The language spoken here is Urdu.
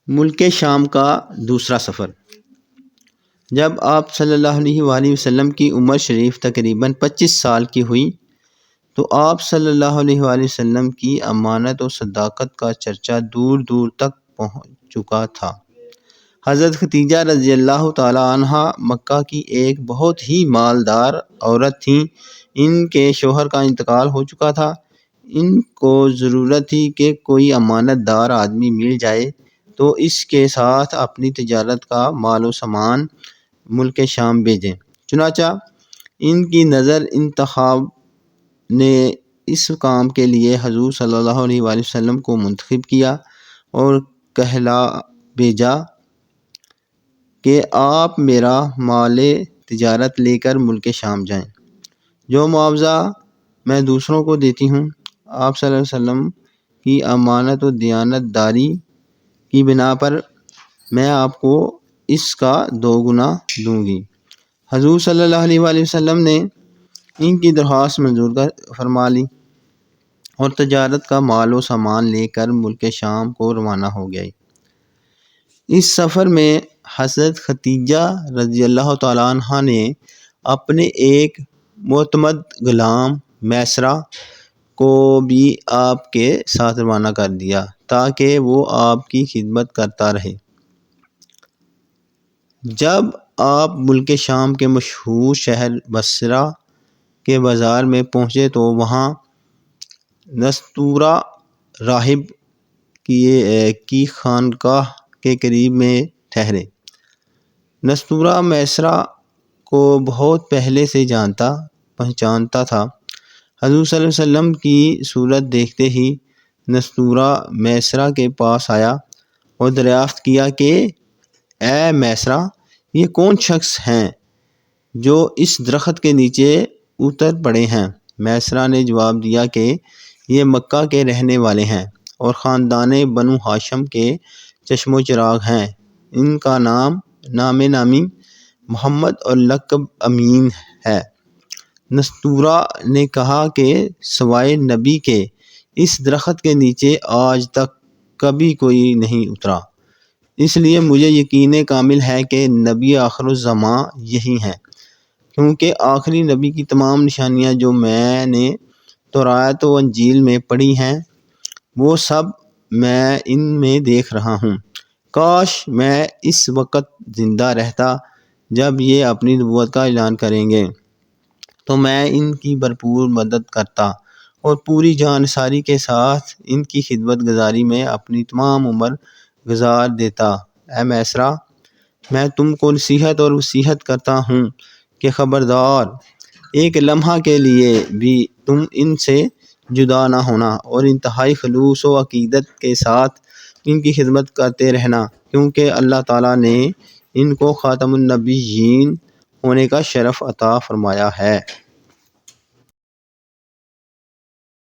ملک شام کا دوسرا سفر۔ جب آپ صلی اللہ علیہ وآلہ وسلم کی عمر شریف تقریباً 25 سال کی ہوئی تو آپ صلی اللہ علیہ وآلہ وسلم کی امانت و صداقت کا چرچا دور دور تک پہنچ چکا تھا۔ حضرت خدیجہ رضی اللہ تعالی عنہا مکہ کی ایک بہت ہی مالدار عورت تھیں۔ ان کے شوہر کا انتقال ہو چکا تھا۔ ان کو ضرورت تھی کہ کوئی امانت دار آدمی مل جائے تو اس کے ساتھ اپنی تجارت کا مال و سامان ملک شام بھیجیں۔ چنانچہ ان کی نظر انتخاب نے اس کام کے لیے حضور صلی اللہ علیہ وآلہ وسلم کو منتخب کیا اور کہلا بھیجا کہ آپ میرا مال تجارت لے کر ملک شام جائیں۔ جو معاوضہ میں دوسروں کو دیتی ہوں، آپ صلی اللہ علیہ وسلم کی امانت و دیانت داری کی بنا پر میں آپ کو اس کا 2 گنا دوں گی۔ حضور صلی اللہ علیہ وآلہ وسلم نے ان کی درخواست منظور فرما لی اور تجارت کا مال و سامان لے کر ملک شام کو روانہ ہو گئے۔ اس سفر میں حضرت خدیجہ رضی اللہ تعالیٰ عنہا نے اپنے ایک معتمد غلام میسرہ کو بھی آپ کے ساتھ روانہ کر دیا تاکہ وہ آپ کی خدمت کرتا رہے۔ جب آپ ملک شام کے مشہور شہر بصرہ کے بازار میں پہنچے تو وہاں نستورہ راہب کی خانقاہ کے قریب میں ٹھہرے۔ نستورہ میسرہ کو بہت پہلے سے جانتا پہچانتا تھا۔ حضور صلی اللہ علیہ وسلم کی صورت دیکھتے ہی نستورہ میسرہ کے پاس آیا اور دریافت کیا کہ اے میسرہ، یہ کون شخص ہیں جو اس درخت کے نیچے اتر پڑے ہیں؟ میسرہ نے جواب دیا کہ یہ مکہ کے رہنے والے ہیں اور خاندان بنو ہاشم کے چشم و چراغ ہیں۔ ان کا نام نامی محمد اور لقب امین ہے۔ نستورہ نے کہا کہ سوائے نبی کے اس درخت کے نیچے آج تک کبھی کوئی نہیں اترا، اس لیے مجھے یقین کامل ہے کہ نبی آخر الزماں یہی ہیں، کیونکہ آخری نبی کی تمام نشانیاں جو میں نے توراۃ و انجیل میں پڑھی ہیں وہ سب میں ان میں دیکھ رہا ہوں۔ کاش میں اس وقت زندہ رہتا جب یہ اپنی نبوت کا اعلان کریں گے، تو میں ان کی بھرپور مدد کرتا اور پوری جانساری کے ساتھ ان کی خدمت گزاری میں اپنی تمام عمر گزار دیتا۔ اے میسرہ، میں تم کو نصیحت اور وصیت کرتا ہوں کہ خبردار، ایک لمحہ کے لیے بھی تم ان سے جدا نہ ہونا اور انتہائی خلوص و عقیدت کے ساتھ ان کی خدمت کرتے رہنا، کیونکہ اللہ تعالیٰ نے ان کو خاتم النبیین ہونے کا شرف عطا فرمایا ہے۔